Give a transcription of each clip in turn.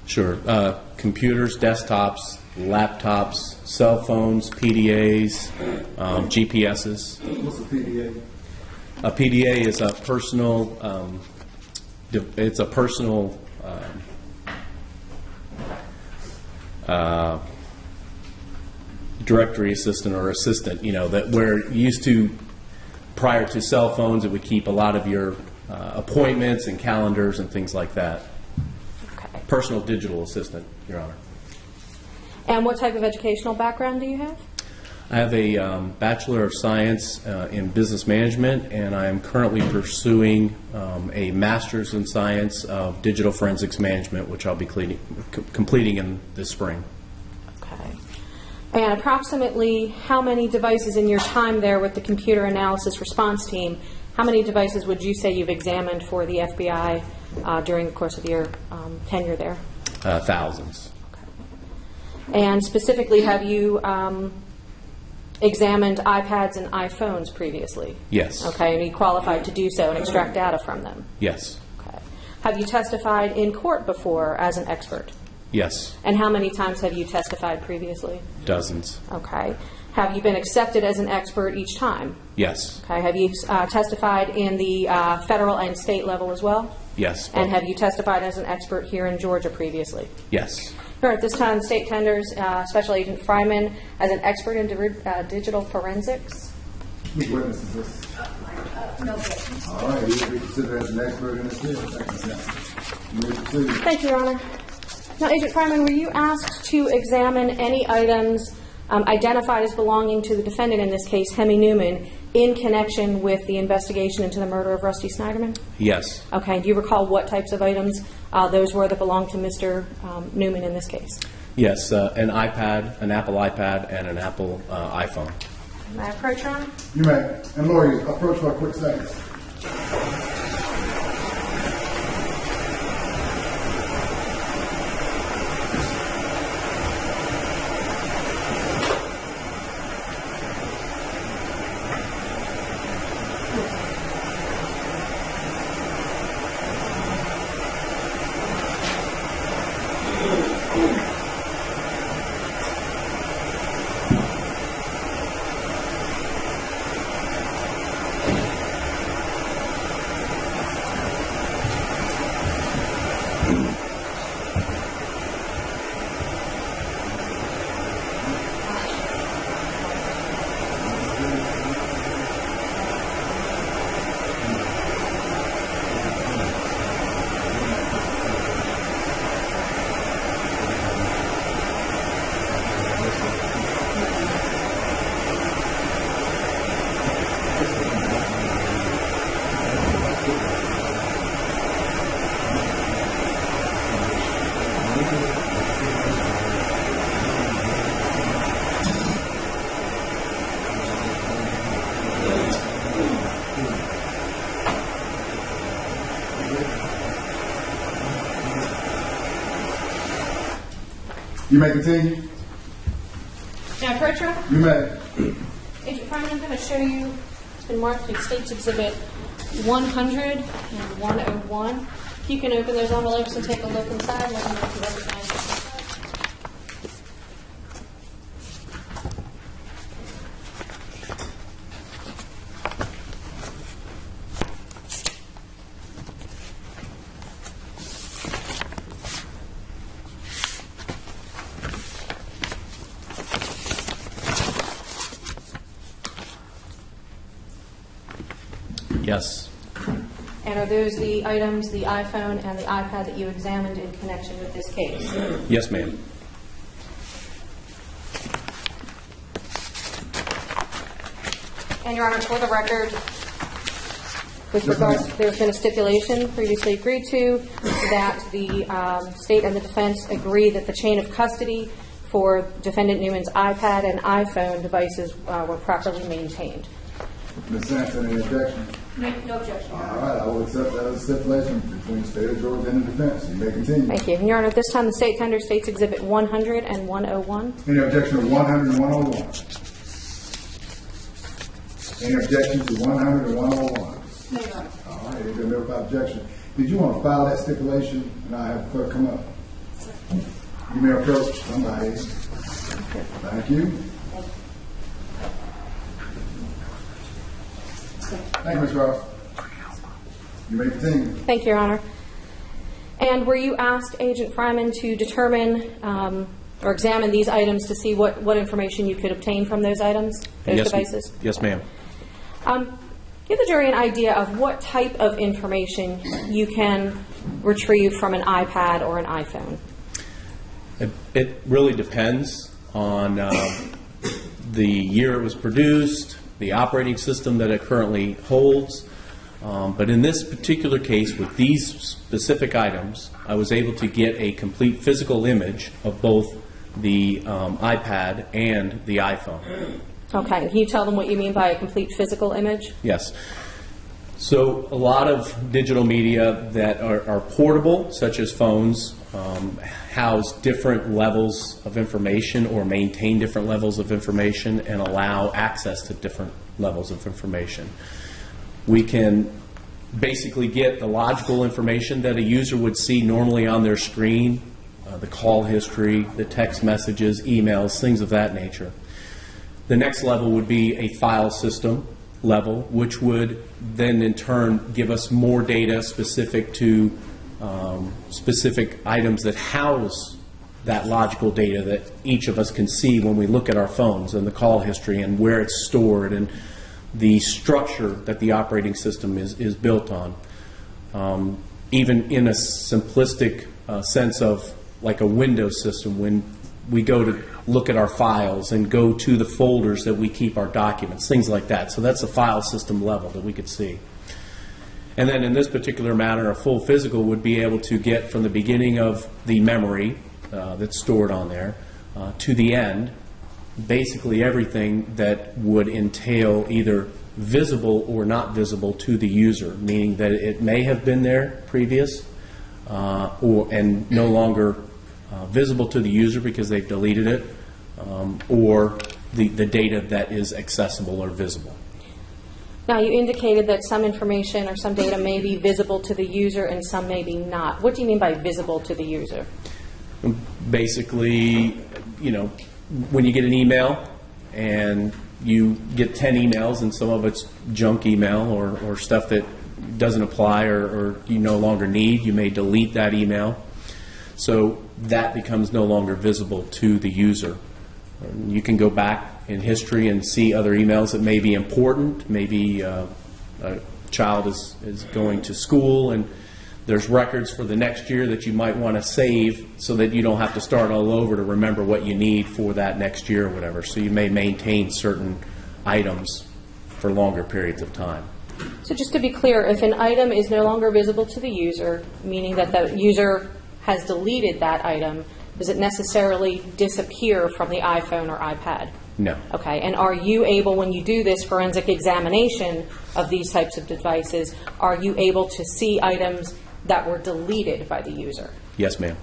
Sure. Computers, desktops, laptops, cell phones, PDAs, GPSs. What's a PDA? A PDA is a personal. It's a personal directory assistant or assistant. You know, that we're used to. Prior to cell phones, it would keep a lot of your appointments and calendars and things like that. Okay. Personal digital assistant, Your Honor. And what type of educational background do you have? I have a Bachelor of Science in Business Management, and I am currently pursuing a Master's in Science of Digital Forensics Management, which I'll be completing in this spring. Okay. And approximately how many devices in your time there with the computer analysis response team, how many devices would you say you've examined for the FBI during the course of your tenure there? Thousands. Okay. And specifically, have you examined iPads and iPhones previously? Yes. Okay, and you qualified to do so and extract data from them? Yes. Okay. Have you testified in court before as an expert? Yes. And how many times have you testified previously? Dozens. Okay. Have you been accepted as an expert each time? Yes. Okay. Have you testified in the federal and state level as well? Yes. And have you testified as an expert here in Georgia previously? Yes. Sure. At this time, State Tenders Special Agent Fryman as an expert in digital forensics. Whose witness is this? No questions. All right, you will be considered as an expert in this field. Thank you, sir. You may proceed. Thank you, Your Honor. Now, Agent Fryman, were you asked to examine any items identified as belonging to the defendant, in this case, Hemy Neuman, in connection with the investigation into the murder of Rusty Sneiderman? Yes. Okay. Do you recall what types of items those were that belonged to Mr. Neuman in this case? Yes. An iPad, an Apple iPad, and an Apple iPhone. May I approach, Your Honor? You may. And lawyers, approach for a quick second. You may continue. May I approach, Your Honor? You may. Agent Fryman, I'm going to show you, it's been marked in States Exhibit 100 and 101. If you can open those envelopes and take a look inside, let me know if you recognize it. Yes. And are those the items, the iPhone and the iPad, that you examined in connection with this case? Yes, ma'am. And, Your Honor, for the record, with regards, there's been a stipulation previously agreed to that the state and the defense agree that the chain of custody for Defendant Neuman's iPad and iPhone devices were properly maintained. Ms. Sampson, any objection? No objection. All right, I will accept that as a stipulation between the state of Georgia and the defense. You may continue. Thank you. And, Your Honor, at this time, the state tender States Exhibit 100 and 101. Any objection to 100 and 101? Any objection to 100 and 101? No, Your Honor. All right, there's no objection. Did you want to file that stipulation and I have the clerk come up? You may approach somebody. Thank you. Thank you, Ms. Ross. You may continue. Thank you, Your Honor. And were you asked, Agent Fryman, to determine or examine these items to see what information you could obtain from those items, those devices? Yes, ma'am. Give the jury an idea of what type of information you can retrieve from an iPad or an iPhone. It really depends on the year it was produced, the operating system that it currently holds. But in this particular case, with these specific items, I was able to get a complete physical image of both the iPad and the iPhone. Okay. Can you tell them what you mean by a complete physical image? Yes. So a lot of digital media that are portable, such as phones, house different levels of information or maintain different levels of information and allow access to different levels of information. We can basically get the logical information that a user would see normally on their screen, the call history, the text messages, emails, things of that nature. The next level would be a file system level, which would then in turn give us more data specific to specific items that house that logical data that each of us can see when we look at our phones, and the call history and where it's stored and the structure that the operating system is built on. Even in a simplistic sense of like a Windows system, when we go to look at our files and go to the folders that we keep our documents, things like that. So that's a file system level that we could see. And then in this particular matter, a full physical would be able to get from the beginning of the memory that's stored on there to the end, basically everything that would entail either visible or not visible to the user, meaning that it may have been there previous and no longer visible to the user because they've deleted it, or the data that is accessible or visible. Now, you indicated that some information or some data may be visible to the user and some may be not. What do you mean by visible to the user? Basically, you know, when you get an email and you get 10 emails and some of it's junk email or stuff that doesn't apply or you no longer need, you may delete that email. So that becomes no longer visible to the user. You can go back in history and see other emails that may be important. Maybe a child is going to school and there's records for the next year that you might want to save so that you don't have to start all over to remember what you need for that next year or whatever. So you may maintain certain items for longer periods of time. So just to be clear, if an item is no longer visible to the user, meaning that the user has deleted that item, does it necessarily disappear from the iPhone or iPad? No. Okay, and are you able, when you do this forensic examination of these types of devices, are you able to see items that were deleted by the user? Yes, ma'am.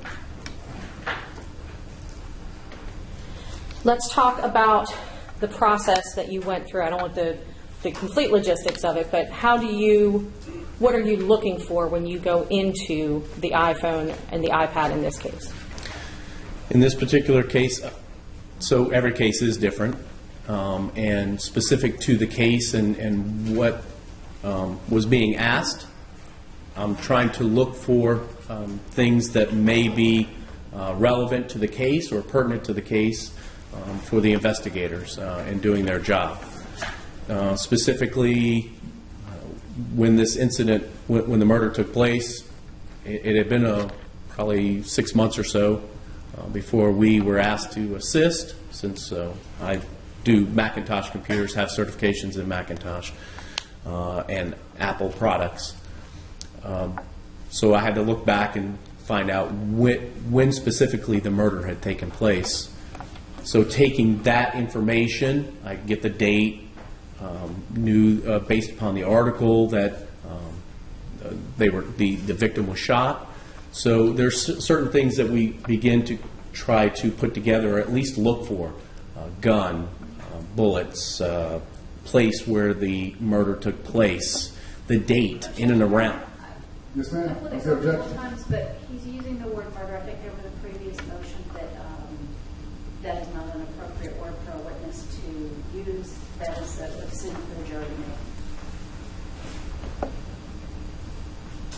Let's talk about the process that you went through. I don't want the complete logistics of it, but what are you looking for when you go into the iPhone and the iPad in this case? In this particular case, so every case is different and specific to the case and what was being asked. I'm trying to look for things that may be relevant to the case or pertinent to the case for the investigators in doing their job. Specifically, when this incident, when the murder took place, it had been probably 6 months or so before we were asked to assist, since I do Macintosh computers, have certifications in Macintosh and Apple products. So I had to look back and find out when specifically the murder had taken place. So taking that information, I get the date, knew based upon the article that the victim was shot. So there's certain things that we begin to try to put together, or at least look for: gun, bullets, place where the murder took place, the date, in and around. Yes, ma'am. I've looked at it several times, but he's using the word murder. I think over the previous motion that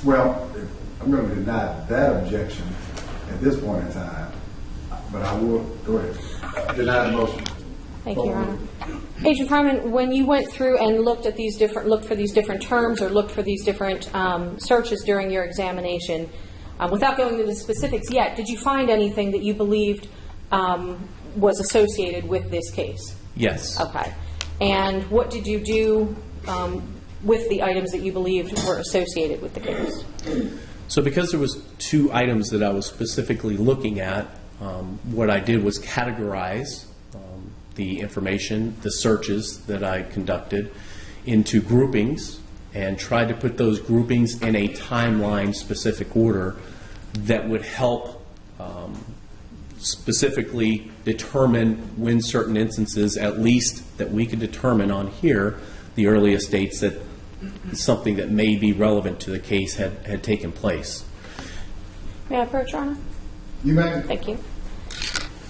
Well, I'm going to deny that objection at this point in time, but I will, go ahead, deny the motion. Thank you, Your Honor. Agent Fryman, when you went through and looked for these different terms or looked for these different searches during your examination, without going into the specifics yet, did you find anything that you believed was associated with this case? Yes. Okay. And what did you do with the items that you believed were associated with the case? So because there was 2 items that I was specifically looking at, what I did was categorize the information, the searches that I conducted, into groupings and tried to put those groupings in a timeline-specific order that would help specifically determine when certain instances, at least that we could determine on here, the earliest dates that something that may be relevant to the case had taken place. May I approach, Your Honor? You may. Thank you.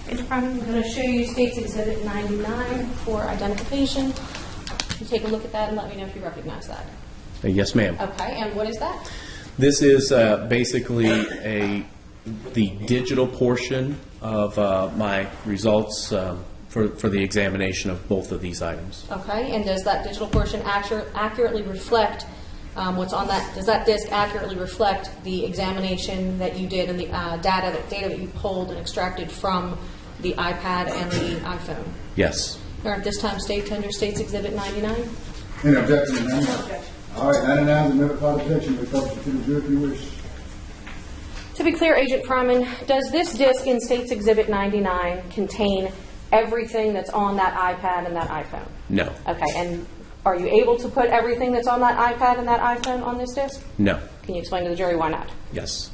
Agent Fryman, I'm going to show you State's Exhibit 99 for identification. You take a look at that and let me know if you recognize that. Yes, ma'am. Okay, and what is that? This is basically the digital portion of my results for the examination of both of these items. Okay, and does that digital portion accurately reflect what's on that? Does that disk accurately reflect the examination that you did and the data that you pulled and extracted from the iPad and the iPhone? Yes. Or at this time, State tender State's Exhibit 99. Any objection to 99? All right, 99 is a minute without objection. We focus to the jury if you wish. To be clear, Agent Fryman, does this disk in State's Exhibit 99 contain everything that's on that iPad and that iPhone? No. Okay, and are you able to put everything that's on that iPad and that iPhone on this disk? No. Can you explain to the jury why not? Yes.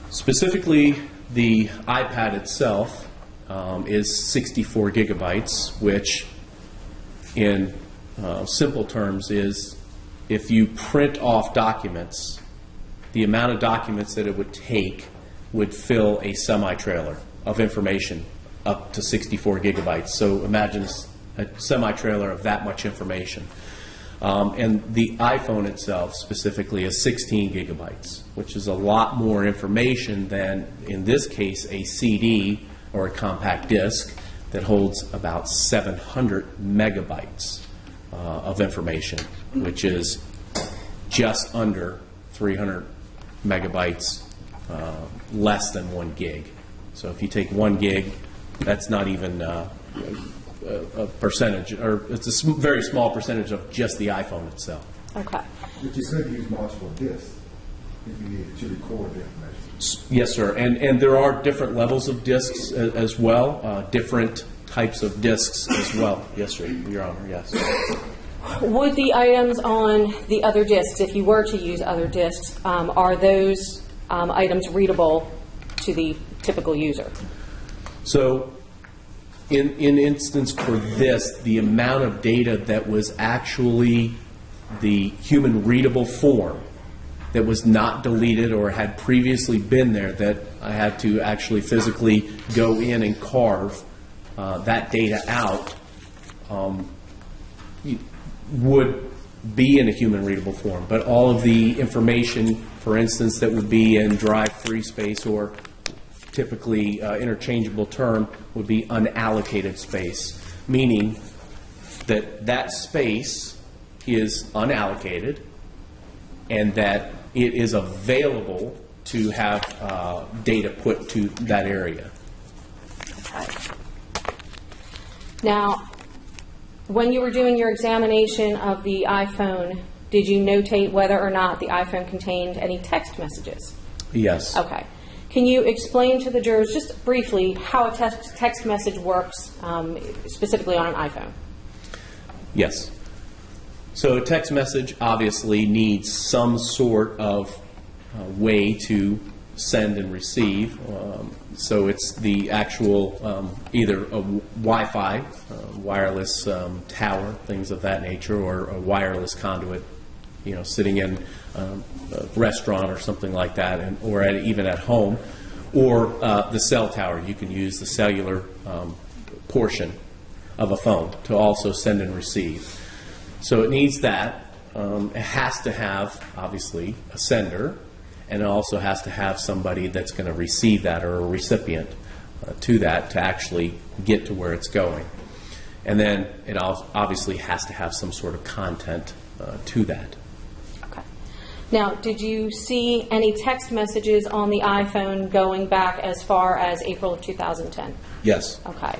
Specifically, the iPad itself is 64 gigabytes, which in simple terms is if you print off documents, the amount of documents that it would take would fill a semi-trailer of information up to 64 gigabytes. So imagine a semi-trailer of that much information. And the iPhone itself specifically is 16 gigabytes, which is a lot more information than, in this case, a CD or a compact disc that holds about 700 megabytes of information, which is just under 300 megabytes less than 1 gig. So if you take 1 gig, that's not even a percentage, or it's a very small percentage of just the iPhone itself. Okay. But you could use multiple disks if you needed to record the information. Yes, sir. And there are different levels of disks as well, different types of disks as well. Yes, sir, Your Honor, yes. Would the items on the other disks, if you were to use other disks, are those items readable to the typical user? So in instance for this, the amount of data that was actually the human readable form that was not deleted or had previously been there, that I had to actually physically go in and carve that data out, would be in a human readable form. But all of the information, for instance, that would be in drive-free space, or typically interchangeable term, would be unallocated space, meaning that that space is unallocated and that it is available to have data put to that area. Okay. Now, when you were doing your examination of the iPhone, did you notate whether or not the iPhone contained any text messages? Yes. Okay. Can you explain to the jurors just briefly how a text message works, specifically on an iPhone? Yes. So a text message obviously needs some sort of way to send and receive. So it's the actual either a Wi-Fi, wireless tower, things of that nature, or a wireless conduit, sitting in a restaurant or something like that, or even at home, or the cell tower. You can use the cellular portion of a phone to also send and receive. So it needs that. it has to have, obviously, a sender, and it also has to have somebody that's going to receive that, or a recipient to that, to actually get to where it's going. And then it obviously has to have some sort of content to that. Okay. Now, did you see any text messages on the iPhone going back as far as April of 2010? Yes. Okay.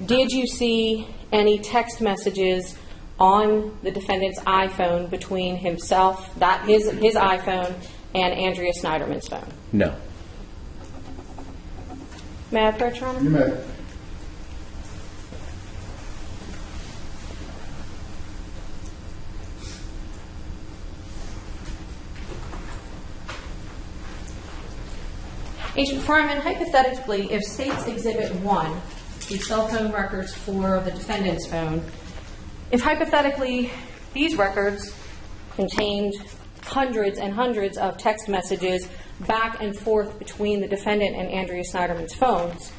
Did you see any text messages on the defendant's iPhone between himself, his iPhone, and Andrea Sneiderman's phone? No. May I approach, Your Honor? You may. Agent Fryman, hypothetically, if State's Exhibit 1, the cell phone records for the defendant's phone, if hypothetically these records contained hundreds and hundreds of text messages back and forth between the defendant and Andrea Sneiderman's phones,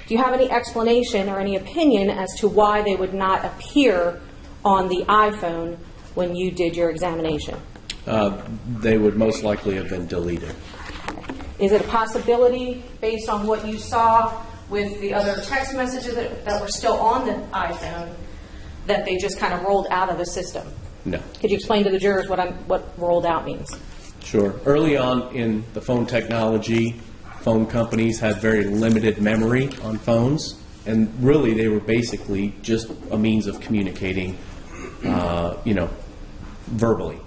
do you have any explanation or any opinion as to why they would not appear on the iPhone when you did your examination? They would most likely have been deleted. Is it a possibility, based on what you saw with the other text messages that were still on the iPhone, that they just kind of rolled out of the system? No. Could you explain to the jurors what rolled out means? Sure. Early on in the phone technology, phone companies had very limited memory on phones, and really they were basically just a means of communicating, verbally.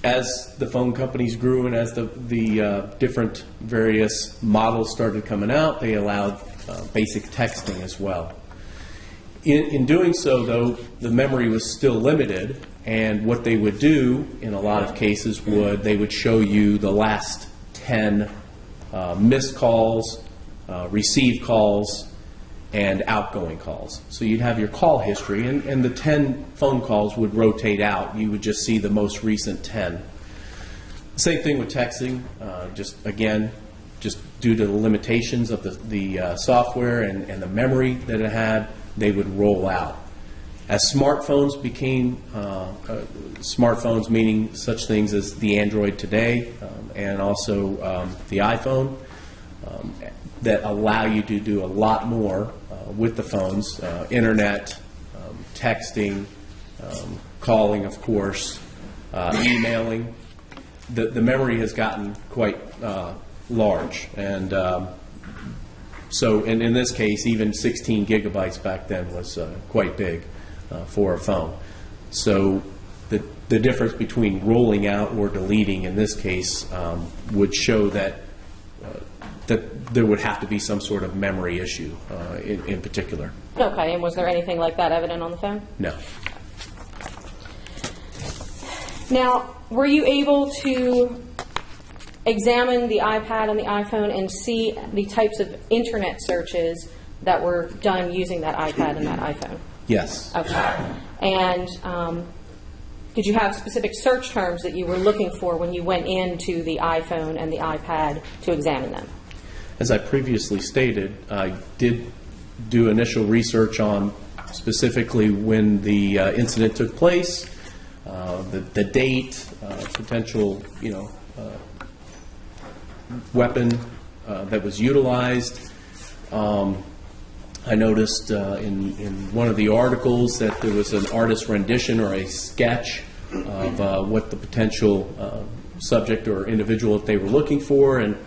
As the phone companies grew and as the different various models started coming out, they allowed basic texting as well. In doing so, though, the memory was still limited, and what they would do in a lot of cases they would show you the last 10 missed calls, received calls, and outgoing calls. So you'd have your call history, and the 10 phone calls would rotate out. You would just see the most recent 10. Same thing with texting, just due to the limitations of the software and the memory that it had, they would roll out. As smartphones became smartphones, meaning such things as the Android today and also the iPhone, that allow you to do a lot more with the phones, internet, texting, calling, of course, emailing. The memory has gotten quite large, and so in this case, even 16 gigabytes back then was quite big for a phone. So the difference between rolling out or deleting in this case would show that there would have to be some sort of memory issue in particular. Okay, and was there anything like that evident on the phone? No. Now, were you able to examine the iPad and the iPhone and see the types of internet searches that were done using that iPad and that iPhone? Yes. Okay. And did you have specific search terms that you were looking for when you went into the iPhone and the iPad to examine them? As I previously stated, I did do initial research on specifically when the incident took place, the date, potential, weapon that was utilized. I noticed in one of the articles that there was an artist's rendition or a sketch of what the potential subject or individual that they were looking for, and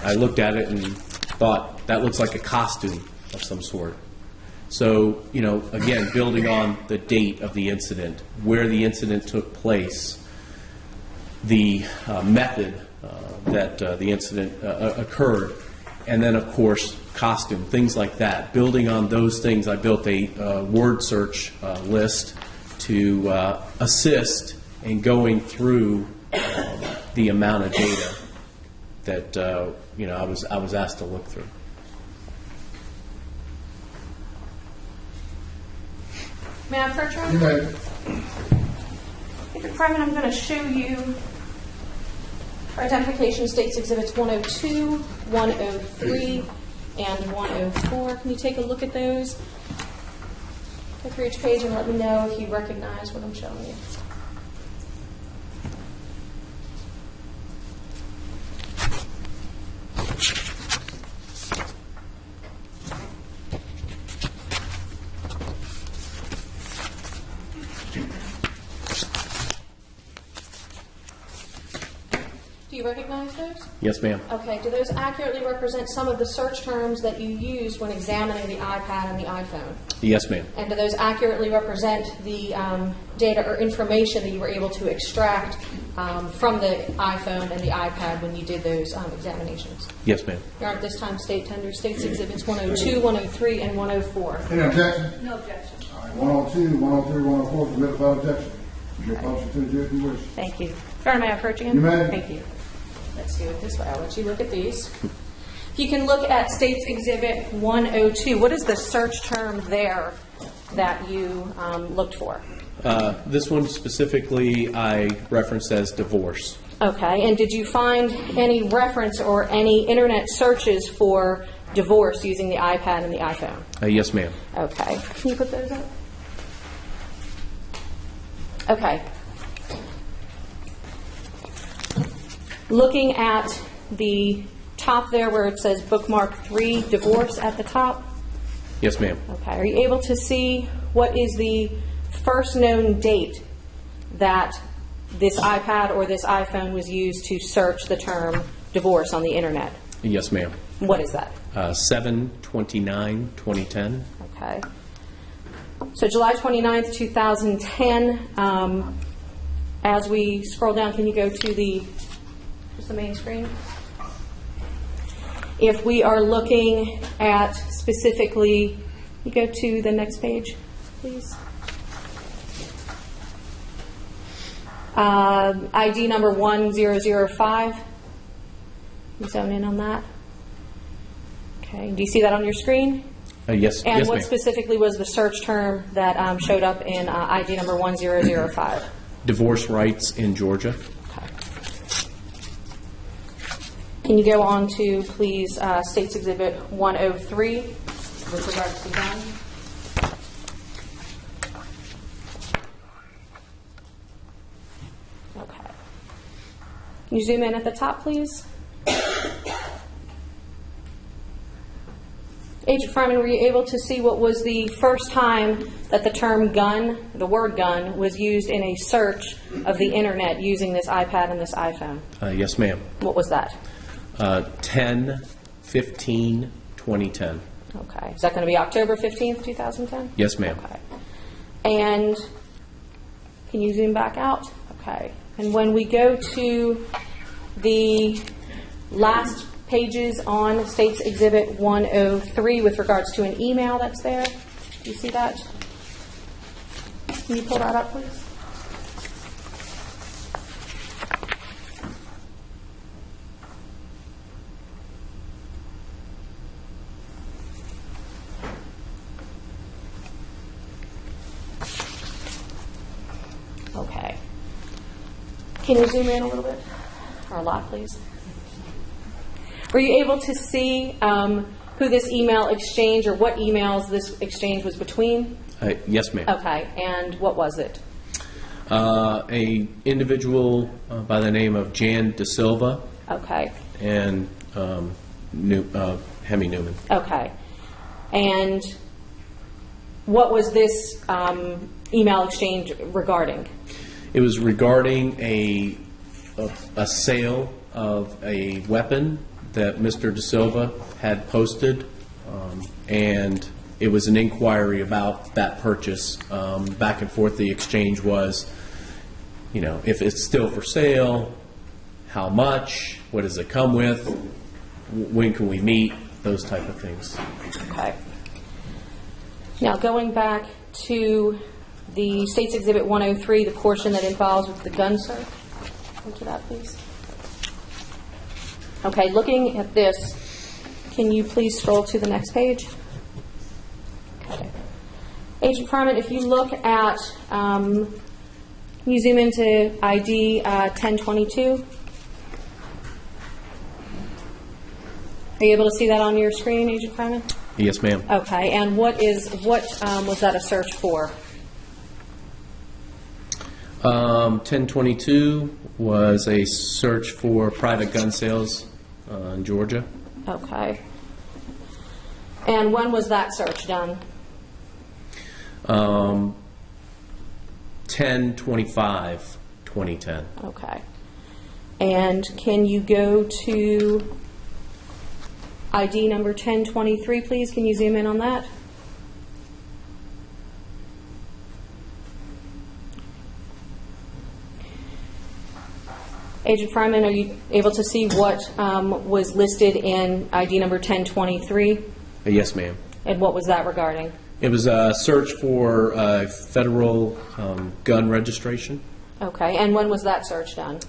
I looked at it and thought that looks like a costume of some sort. So, again, building on the date of the incident, where the incident took place, the method that the incident occurred, and then, of course, costume, things like that. Building on those things, I built a word search list to assist in going through the amount of data that I was asked to look through. May I approach you? You may. Mr. Fryman, I'm going to show you for identification states exhibits 102, 103, and 104. Can you take a look at those? Look through each page and let me know if you recognize what I'm showing you. Do you recognize those? Yes, ma'am. Okay, do those accurately represent some of the search terms that you used when examining the iPad and the iPhone? Yes, ma'am. And do those accurately represent the data or information that you were able to extract from the iPhone and the iPad when you did those examinations? Yes, ma'am. Your Honor, at this time, State Tender, States Exhibits 102, 103, and 104. Any objection? No objection. All right, 102, 103, 104, submit without objection. Make motion to adjourn if you wish. Thank you. Your Honor, may I approach again? You may. Thank you. Let's do it this way. I'll let you look at these. If you can look at States Exhibit 102, what is the search term there that you looked for? This one specifically I referenced as divorce. Okay, and did you find any reference or any internet searches for divorce using the iPad and the iPhone? Yes, ma'am. Okay, can you put those up? Okay. Looking at the top there where it says bookmark 3, divorce at the top. Yes, ma'am. Okay, are you able to see what is the first known date that this iPad or this iPhone was used to search the term divorce on the internet? Yes, ma'am. What is that? 7/29/2010. Okay. So July 29th, 2010. As we scroll down, can you go to the main screen? If we are looking at specifically, you go to the next page, please. ID number 1005. You zone in on that. Okay. Do you see that on your screen? Yes, And yes, what ma'am. specifically was the search term that showed up in ID number 1005? Divorce rights in Georgia. Can you go on to, please, States Exhibit 103 with regards to gun? Okay. Can you zoom in at the top, please? Agent Fryman, were you able to see what was the first time that the term gun, the word gun, was used in a search of the internet using this iPad and this iPhone? Yes, ma'am. What was that? 10/15/2010. Okay. Is that going to be October 15th, 2010? Yes, ma'am. Okay. And can you zoom back out? Okay. And when we go to the last pages on States Exhibit 103 with regards to an email that's there, do you see that? Can you pull that up, please? Okay. Can you zoom in a little bit? Or a lot, please? Were you able to see who this email exchange or what emails this exchange was between? Yes, ma'am. Okay. And what was it? A individual by the name of Jan De Silva Okay. and Hemy Neuman. Okay. And what was this email exchange regarding? It was regarding a sale of a weapon that Mr. De Silva had posted, and it was an inquiry about that purchase. Back and forth, the exchange was, if it's still for sale, how much, what does it come with, when can we meet, those type of things. Okay. Now, going back to the States Exhibit 103, the portion that involves with the gun search. Go to that, please. Okay, looking at this, can you please scroll to the next page? Okay. Agent Fryman, if you look at, can you zoom into ID 1022? Are you able to see that on your screen, Agent Fryman? Yes, ma'am. Okay, and what was that a search for? 1022 was a search for private gun sales in Georgia. Okay. And when was that search done? 10/25/2010. Okay. And can you go to ID number 1023, please? Can you zoom in on that? Agent Fryman, are you able to see what was listed in ID number 1023? Yes, ma'am. And what was that regarding? It was a search for federal gun registration. Okay, and when was that search done?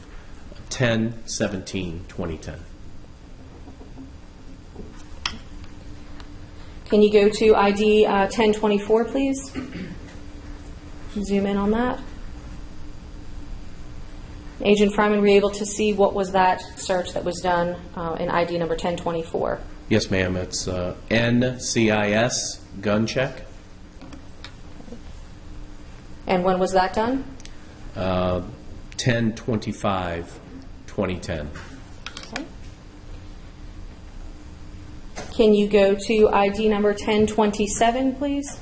10/17/2010. Can you go to ID 1024, please? Zoom in on that. Agent Fryman, were you able to see what was that search that was done in ID number 1024? Yes, ma'am. It's NCIS gun check. And when was that done? 10/25/2010. Okay. Can you go to ID number 1027, please?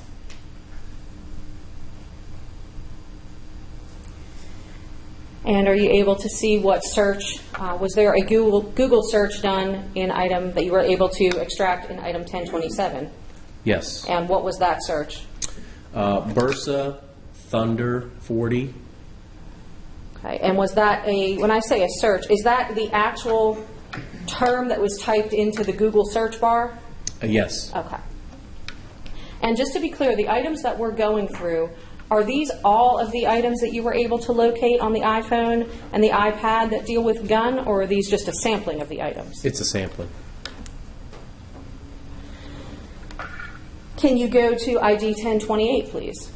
And are you able to see what search, was there a Google search done in item that you were able to extract in item 1027? Yes. And what was that search? Bursa Thunder 40. Okay, and was that when I say a search, is that the actual term that was typed into the Google search bar? Yes. Okay. And just to be clear, the items that we're going through, are these all of the items that you were able to locate on the iPhone and the iPad that deal with gun, or are these just a sampling of the items? It's a sampling. Can you go to ID 1028, please?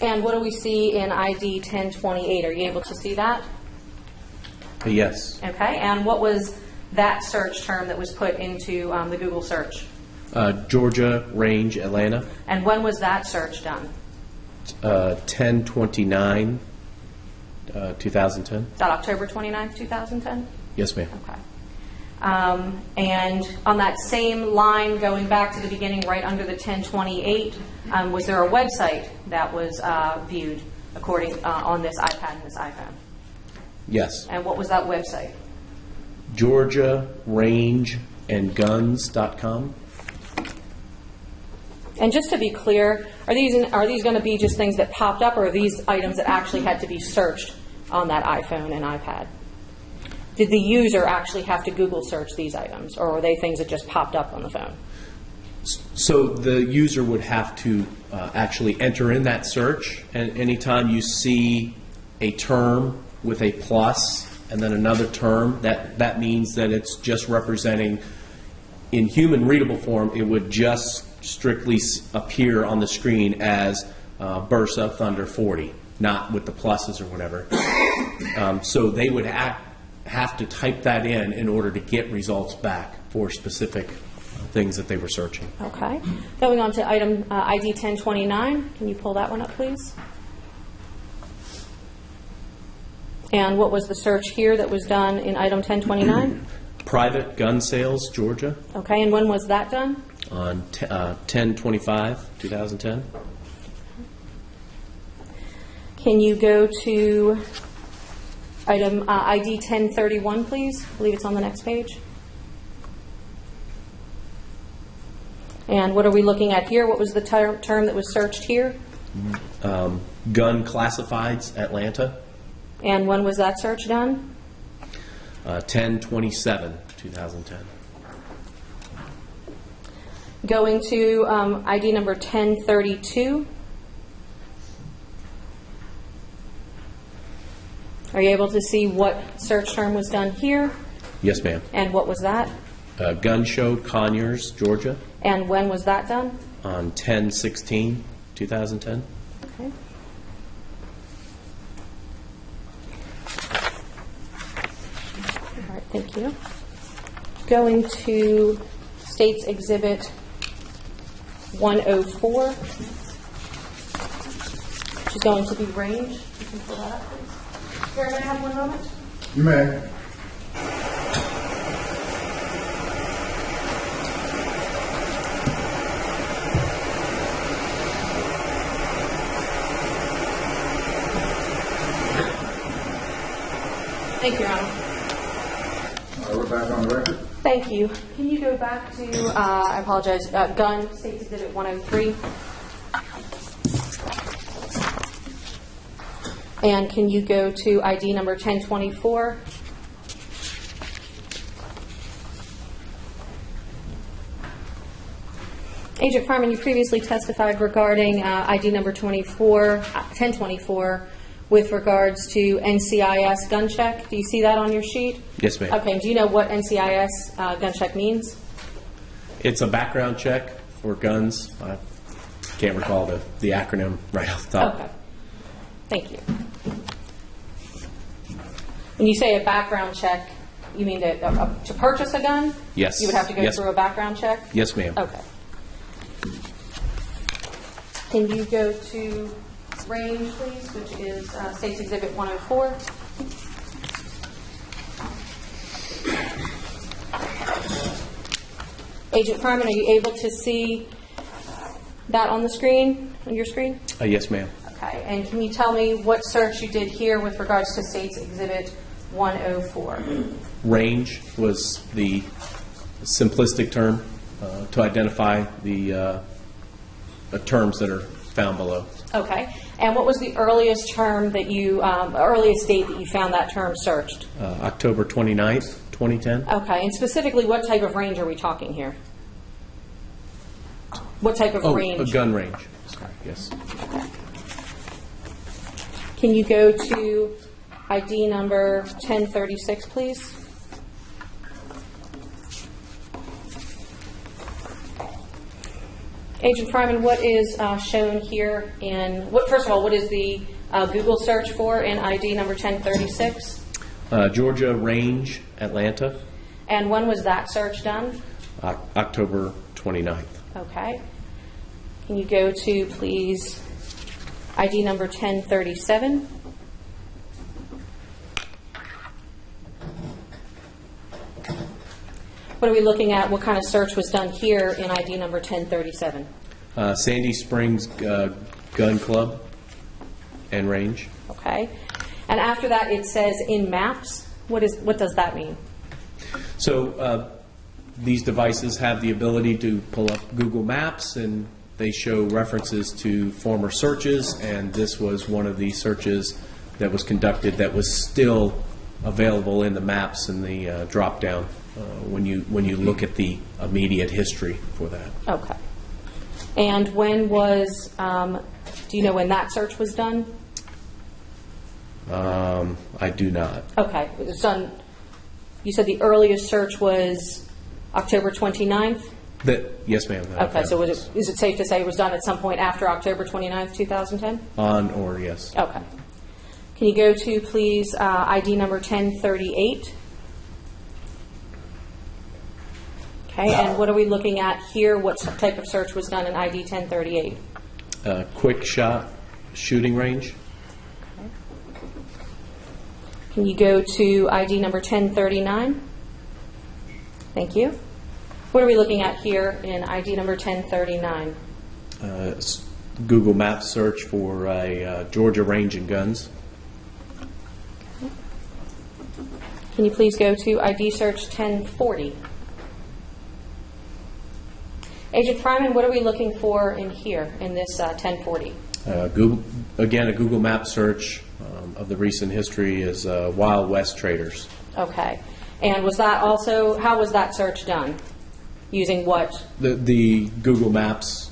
And what do we see in ID 1028? Are you able to see that? Yes. Okay, and what was that search term that was put into the Google search? Georgia Range, Atlanta. And when was that search done? 10/29/2010. Is that October 29th, 2010? Yes, ma'am. Okay. And on that same line, going back to the beginning, right under the 1028, was there a website that was viewed according on this iPad and this iPhone? Yes. And what was that website? GeorgiaRangeandGuns.com. And just to be clear, are these going to be just things that popped up, or are these items that actually had to be searched on that iPhone and iPad? Did the user actually have to Google search these items, or are they things that just popped up on the phone? So the user would have to actually enter in that search, and anytime you see a term with a plus and then another term, that means that it's just representing, in human readable form, it would just strictly appear on the screen as Bursa Thunder 40, not with the pluses or whatever. So they would have to type that in order to get results back for specific things that they were searching. Okay. Going on to item ID 1029. Can you pull that one up, please? And what was the search here that was done in item 1029? Private gun sales, Georgia. Okay, and when was that done? On 10/25/2010. Can you go to item ID 1031, please? I believe it's on the next page. And what are we looking at here? What was the term that was searched here? Gun Classifieds, Atlanta. And when was that search done? 10/27/2010. Going to ID number 1032. Are you able to see what search term was done here? Yes, ma'am. And what was that? Gun Show, Conyers, Georgia. And when was that done? On 10/16/2010. Okay. Thank you. Going to State's Exhibit 104, which is going to be range. You can pull that up, please. Karen, may I have one moment? You may. Thank you, Your Honor. We're back on the record. Thank you. Can you go back to, I apologize, gun, State's Exhibit 103? And can you go to ID number 1024? Agent Farman, you previously testified regarding ID number 1024 with regards to NCIS gun check. Do you see that on your sheet? Yes, ma'am. Okay. Do you know what NCIS gun check means? It's a background check for guns. I can't recall the acronym right off the top. Okay. Thank you. When you say a background check, you mean to purchase a gun? Yes. You would have to go Yes. through a background check? Yes, ma'am. Okay. Can you go to range, please, which is State's Exhibit 104? Agent Farman, are you able to see that on the screen, on your screen? Yes, ma'am. Okay, and can you tell me what search you did here with regards to State's Exhibit 104? Range was the simplistic term to identify the terms that are found below. Okay, and what was the earliest term that you, earliest date that you found that term searched? October 29th, 2010. Okay, and specifically, what type of range are we talking here? What type of range? A gun range. Sorry, yes. Okay. Can you go to ID number 1036, please? Agent Fryman, what is shown here in, first of all, what is the Google search for in ID number 1036? Georgia Range, Atlanta. And when was that search done? October 29th. Okay. Can you go to, please, ID number 1037? What are we looking at? What kind of search was done here in ID number 1037? Sandy Springs Gun Club and Range. Okay. And after that, it says in maps. What does that mean? So these devices have the ability to pull up Google Maps, and they show references to former searches, and this was one of the searches that was conducted that was still available in the maps in the drop-down when you look at the immediate history for that. Okay. And when was, do you know when that search was done? I do not. Okay. It was done, you said the earliest search was October 29th? Yes, ma'am. Okay, so is it safe to say it was done at some point after October 29th, 2010? On or yes. Okay. Can you go to, please, ID number 1038? Okay, and what are we looking at here? What type of search was done in ID 1038? Quick shot shooting range. Okay. Can you go to ID number 1039? Thank you. What are we looking at here in ID number 1039? Google Maps search for a Georgia Range and Guns. Okay. Can you please go to ID search 1040? Agent Fryman, what are we looking for in here in this 1040? Google, again, a Google Maps search of the recent history is Wild West Traders. Okay. And was that also, how was that search done? Using what? The Google Maps,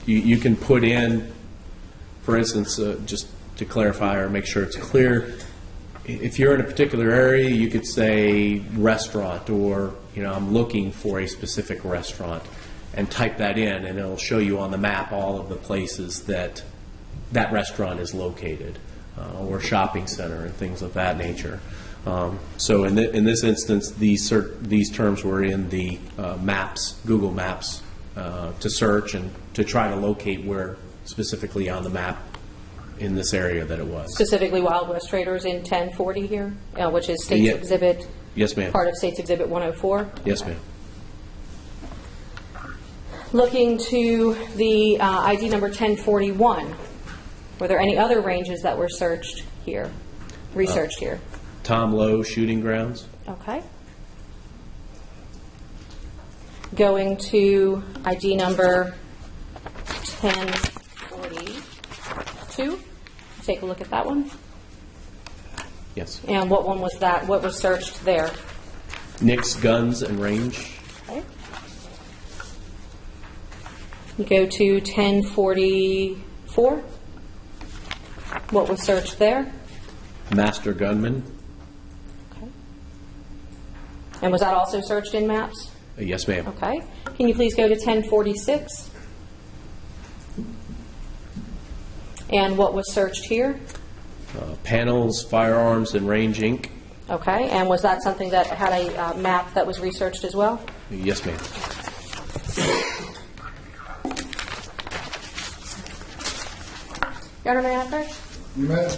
you can put in, for instance, just to clarify or make sure it's clear, if you're in a particular area, you could say restaurant, or I'm looking for a specific restaurant, and type that in, and it'll show you on the map all of the places that restaurant is located, or shopping center and things of that nature. So in this instance, these terms were in the maps, Google Maps, to search and to try to locate where specifically on the map in this area that it was. Specifically Wild West Traders in 1040 here, which is State's Yeah. Exhibit. Yes, ma'am. Part of State's Exhibit 104. Yes, ma'am. Looking to the ID number 1041, were there any other ranges that were searched here, researched here? Tom Lowe Shooting Grounds. Okay. Going to ID number 1042. Take a look at that one. Yes. And what one was that? What was searched there? Nick's Guns and Range. Okay. You go to 1044. What was searched there? Master Gunman. Okay. And was that also searched in maps? Yes, ma'am. Okay. Can you please go to 1046? And what was searched here? Panels, Firearms, and Range, Inc. Okay. And was that something that had a map that was researched as well? Yes, ma'am. Your Honor, may I have first? You may.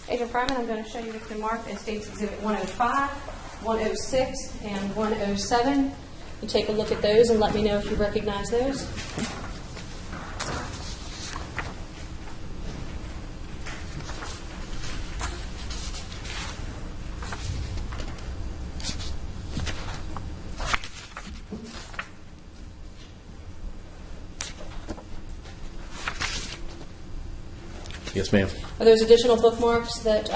Agent Fryman, I'm going to show you what's been marked as State's Exhibit 105, 106, and 107. You take a look at those and let me know if you recognize those. Yes, ma'am. Are those additional bookmarks that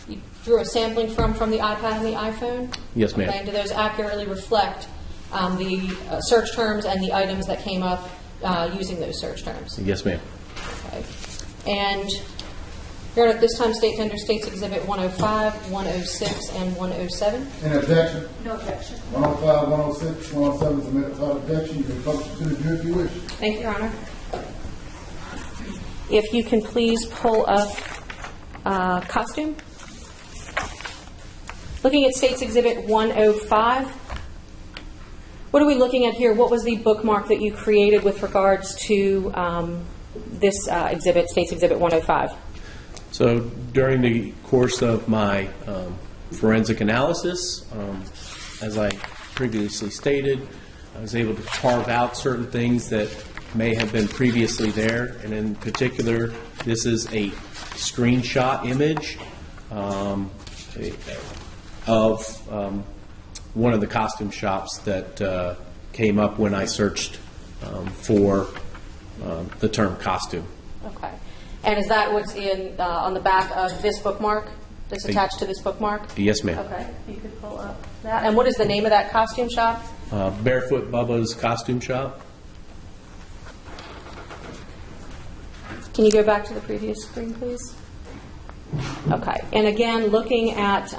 you drew a sampling from the iPad and the iPhone? Yes, ma'am. Okay, and do those accurately reflect the search terms and the items that came up using those search terms? Yes, ma'am. Okay. And Your Honor, at this time, State Tender States Exhibit 105, 106, and 107. Any objection? No objection. 105, 106, 107 is submitted without objection. You can publish it to the jury if you wish. Thank you, Your Honor. If you can please pull up costume. Looking at State's Exhibit 105, what are we looking at here? What was the bookmark that you created with regards to this exhibit, State's Exhibit 105? So during the course of my forensic analysis, as I previously stated, I was able to carve out certain things that may have been previously there, and in particular, this is a screenshot image of one of the costume shops that came up when I searched for the term costume. Okay. And is that what's in on the back of this bookmark, that's attached to this bookmark? Yes, ma'am. Okay. You could pull up that. And what is the name of that costume shop? Barefoot Bubba's Costume Shop. Can you go back to the previous screen, please? Okay. And again, looking at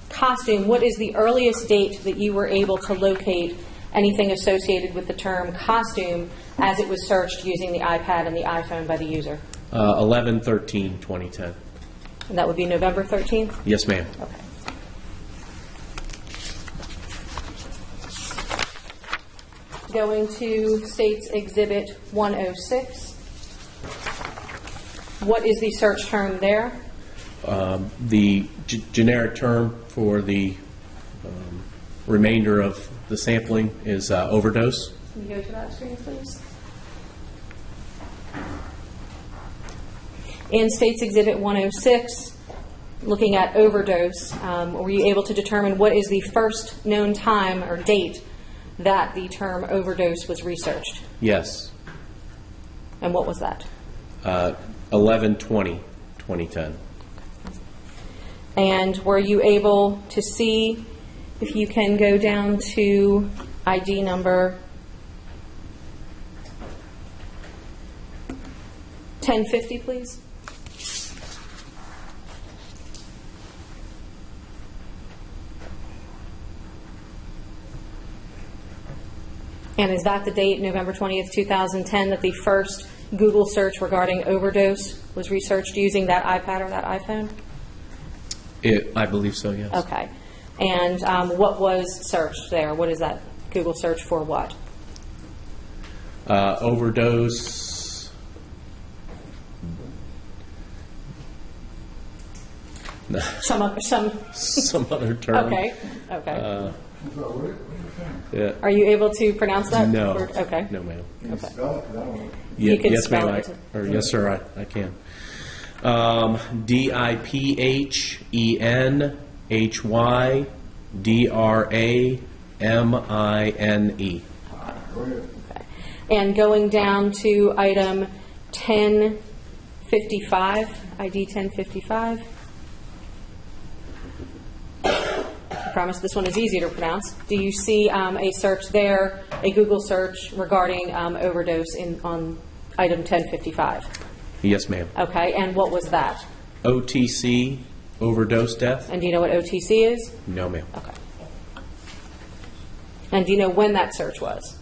costume, what is the earliest date that you were able to locate anything associated with the term costume as it was searched using the iPad and the iPhone by the user? 11/13/2010. And that would be November 13th? Yes, ma'am. Okay. Going to State's Exhibit 106. What is the search term there? The generic term for the remainder of the sampling is overdose. Can you go to that screen, please? In State's Exhibit 106, looking at overdose, were you able to determine what is the first known time or date that the term overdose was researched? Yes. And what was that? 11/20/2010. And were you able to see, if you can go down to ID number 1050, please? And is that the date, November 20th, 2010, that the first Google search regarding overdose was researched using that iPad or that iPhone? I believe so, yes. Okay. And what was searched there? What is that Google search for what? Overdose. Some other term. Okay. Okay. Yeah. Are you able to pronounce that? No. Okay. No, ma'am. Can you spell it? 'Cause I don't know. You can yes, spell ma'am. it. Or yes, sir. I can. DIPHENHYDRAMINE. Go ahead. Okay. And going down to item 1055, ID 1055. I promise this one is easier to pronounce. Do you see a search there, a Google search regarding overdose on item 1055? Yes, ma'am. Okay, and what was that? OTC, overdose death? And do you know what OTC is? No, ma'am. Okay. And do you know when that search was?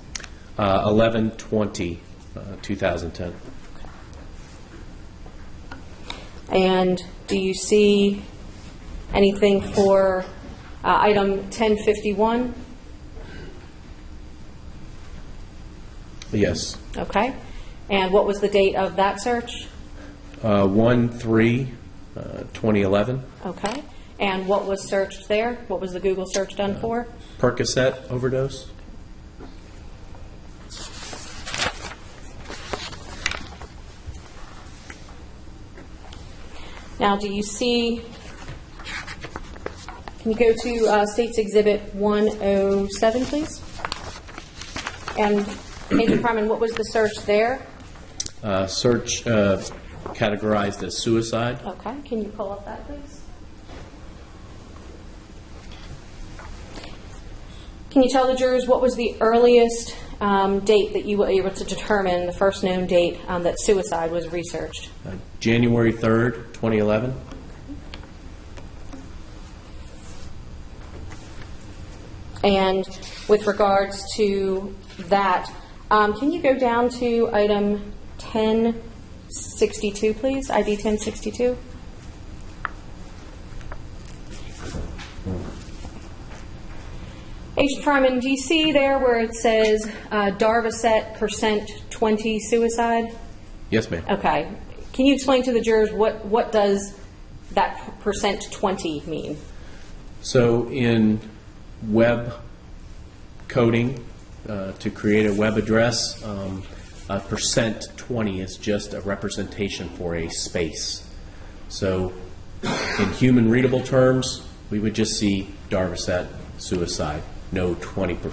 11/20/2010. And do you see anything for item 1051? Yes. Okay. And what was the date of that search? 1/3/2011. Okay. And what was searched there? What was the Google search done for? Percocet overdose. Now, do you see, can you go to States Exhibit 107, please? And Agent Fryman, what was the search there? Search categorized as suicide. Okay, can you pull up that, please? Can you tell the jurors what was the earliest date that you were able to determine, the first known date that suicide was researched? January 3rd, 2011. And with regards to that, can you go down to item 1062, please? ID 1062. Agent Fryman, do you see there where it says Darvocet %20 suicide? Yes, ma'am. Okay. Can you explain to the jurors what does that %20 mean? So in web coding, to create a web address, a %20 is just a representation for a space. So in human readable terms, we would just see Darvocet suicide. No 20 or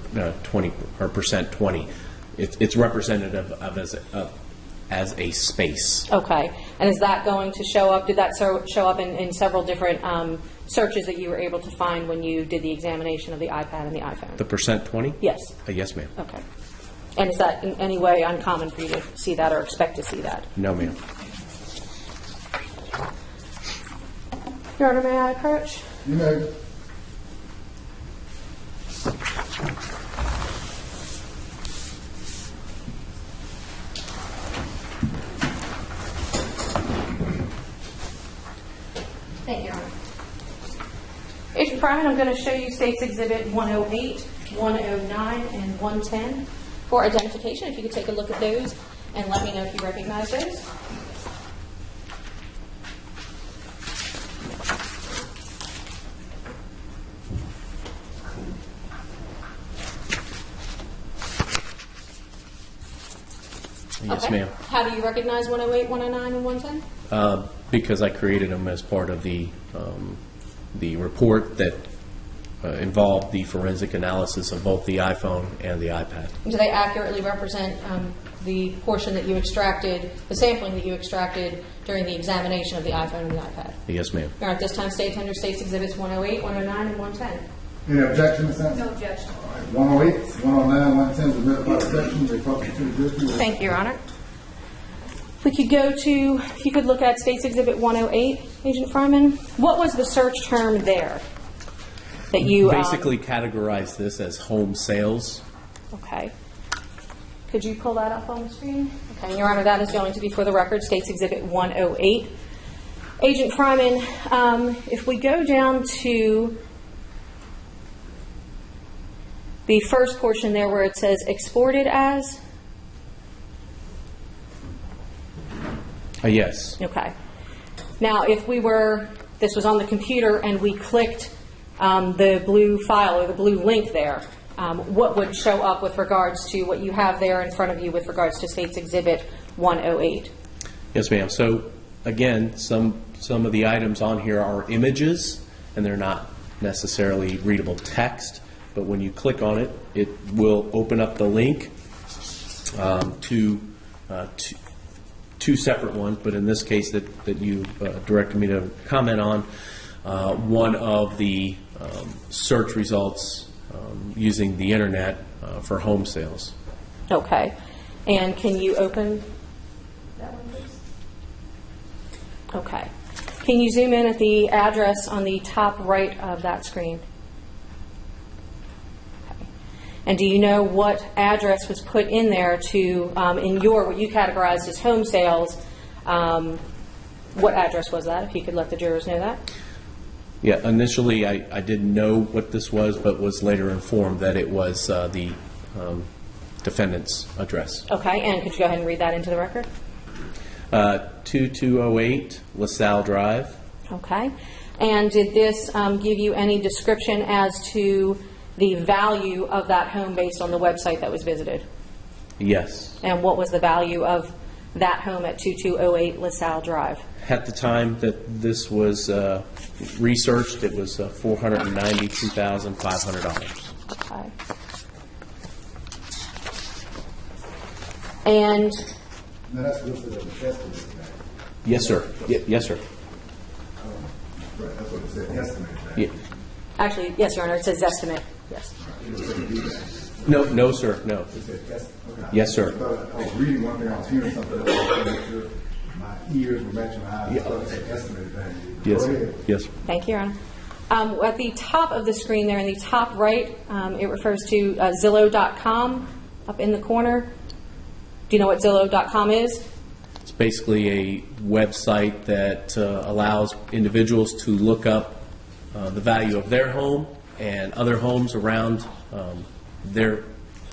%20. It's representative of as a space. Okay. And is that going to show up? Did that show up in several different searches that you were able to find when you did the examination of the iPad and the iPhone? The %20? Yes. Yes, ma'am. Okay. And is that in any way uncommon for you to see that or expect to see that? No, ma'am. Your Honor, may I approach? You may. Thank you, Your Honor. Agent Fryman, I'm going to show you States Exhibit 108, 109, and 110 for identification. If you could take a look at those and let me know if you recognize those. Yes, Okay. ma'am. How do you recognize 108, 109, and 110? Because I created them as part of the report that involved the forensic analysis of both the iPhone and the iPad. Do they accurately represent the portion that you extracted, the sampling that you extracted during the examination of the iPhone and the iPad? Yes, ma'am. Your Honor, at this time, State under States Exhibits 108, 109, and 110. Any objection, Ms. Sampson? No objection. All right, 108, 109, 110 is read by section. They published to the district. Thank you, Your Honor. We could go to, if you could look at States Exhibit 108, Agent Fryman. What was the search term there that you Basically categorized this as home sales. Okay. Could you pull that up on the screen? Okay, Your Honor, that is going to be for the record, States Exhibit 108. Agent Fryman, if we go down to the first portion there where it says exported as. Yes. Okay. Now, if this was on the computer and we clicked the blue file or the blue link there, what would show up with regards to what you have there in front of you with regards to State's Exhibit 108? Yes, ma'am. So, again, some of the items on here are images, and they're not necessarily readable text. But when you click on it, it will open up the link to two separate ones. But in this case, that you directed me to comment on, one of the search results using the internet for home sales. Okay. And can you open that one, please? Okay. Can you zoom in at the address on the top right of that screen? Okay. And do you know what address was put in there to, in what you categorized as home sales, what address was that, if you could let the jurors know that? Yeah, initially I didn't know what this was, but was later informed that it was the defendant's address. Okay, and could you go ahead and read that into the record? 2208 LaSalle Drive. Okay. And did this give you any description as to the value of that home based on the website that was visited? Yes. And what was the value of that home at 2208 LaSalle Drive? At the time that this was researched, it was $492,500. Okay. And No, that's listed as an estimate. Yes, sir. Yes, sir. Right, that's what it said, estimate. Yeah. actually, yes, Your Honor, it says estimate. Yes. No, sir, no. It said estimate. Okay. Yes, sir. I was reading one thing, I was hearing something else. I wanted to make sure my ears were matching my eyes. I thought it said estimated value. Yes, Go ahead. yes. Thank you, Your Honor. At the top of the screen there, in the top right, it refers to Zillow.com up in the corner. Do you know what Zillow.com is? It's basically a website that allows individuals to look up the value of their home and other homes around their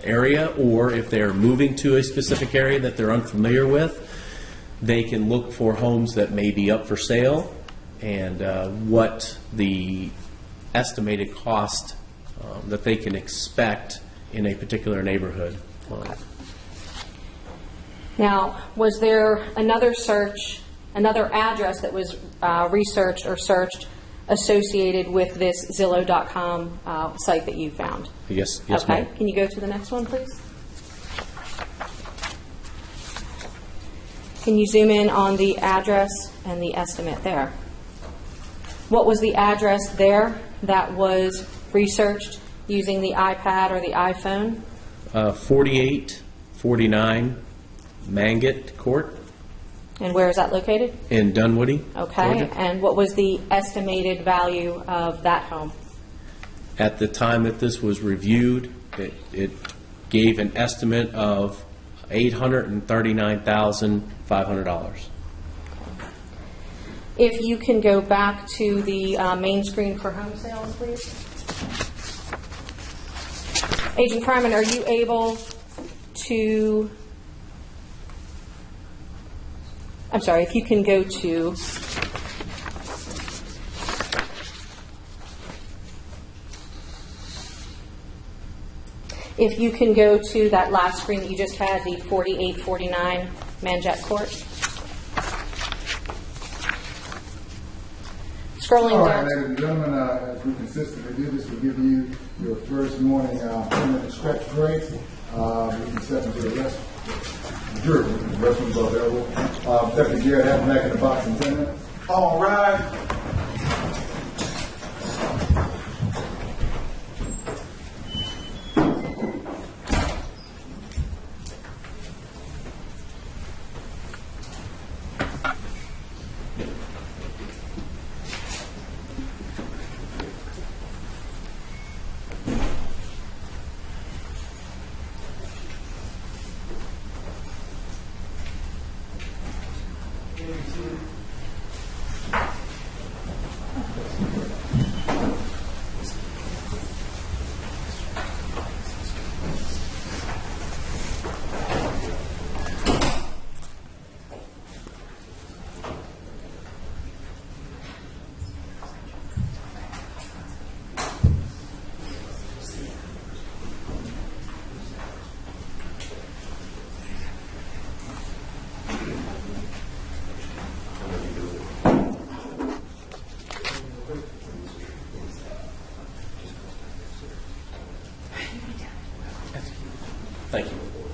area, or if they're moving to a specific area that they're unfamiliar with, they can look for homes that may be up for sale and what the estimated cost that they can expect in a particular neighborhood. Now, was there another search, another address that was researched or searched associated with this Zillow.com site that you found? Yes, okay. ma'am. Can you go to the next one, please? Can you zoom in on the address and the estimate there? What was the address there that was researched using the iPad or the iPhone? 4849 Mangett Court And where is that located? in Dunwoody, Okay. Georgia. And what was the estimated value of that home? At the time that this was reviewed, it gave an estimate of $839,500. If you can go back to the main screen for home sales, please. Agent Fryman, are you able to... I'm sorry, if you can go to... If you can go to that last screen that you just had, the 4849 Mangett Court. Scrolling All down. right, ladies and gentlemen, as we consistently do this, we give you your first morning 10-minute stretch break. You can step into the rest. Jury, the restrooms are available. Deputy Garrett, have them back in the box in 10 minutes. All right. Thank you.